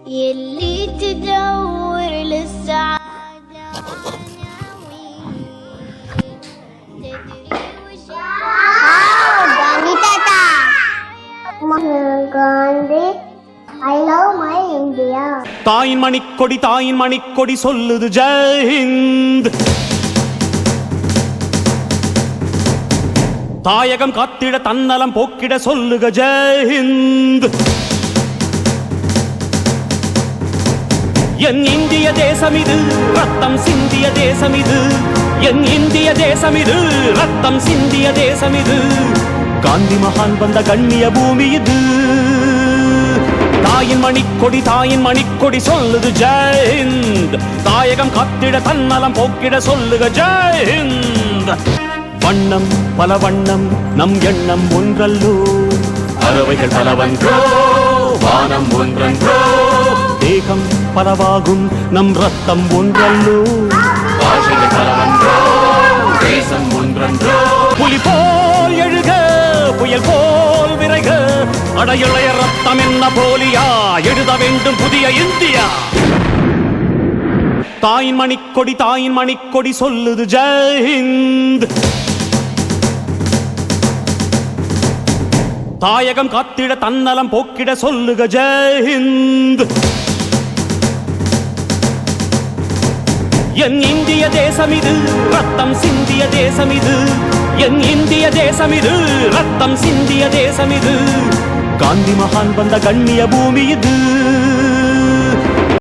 يلي تدور للسعادة تدري وش Gandhi Tata. Gandhi, I love my India. தாயின் மணிக்கொடி சொல்லுது ஜெயஹிந்த். தாயகம் காத்திட தன்னலம் போக்கிட சொல்லுக ஜெயஹிந்த். என் இந்திய தேசம் இது ரத்தம் சிந்திய தேசம் இது. என் இந்திய தேசம் இது ரத்தம் சிந்திய தேசம் இது. காந்தி மகான் வந்த கண்ணிய பூமி இது. தாயின் மணிக்கொடி சொல்லுது ஜெயஹிந்த். தாயகம் காத்திட தன்னலம் போக்கிட சொல்லுக ஜெயஹிந்த். வண்ணம் பல வண்ணம் நம் எண்ணம் ஒன்றல்லோ. பறவைகள் பலவன்றோ வானம் ஒன்றன்றோ. தேகம் பலவாகும் நம் ரத்தம் ஒன்றல்லோ. பாஷைகள் பலவன்றோ தேசம் ஒன்றன்றோ. புலி போல் எழுக புயல் போல் விரைக. அடையுளைய ரத்தம் என்ன போலியா எழுத வேண்டும் புதிய இந்தியா. தாயின் மணிக்கொடி சொல்லுது ஜெயஹிந்த். தாயகம் காத்திட தன்னலம் போக்கிட சொல்லுக ஜெயஹிந்த். என் இந்திய தேசம் இது ரத்தம் சிந்திய தேசம் இது. என் இந்திய தேசம் இது ரத்தம் சிந்திய தேசம் இது. காந்தி மகான் வந்த கண்ணிய பூமி இது.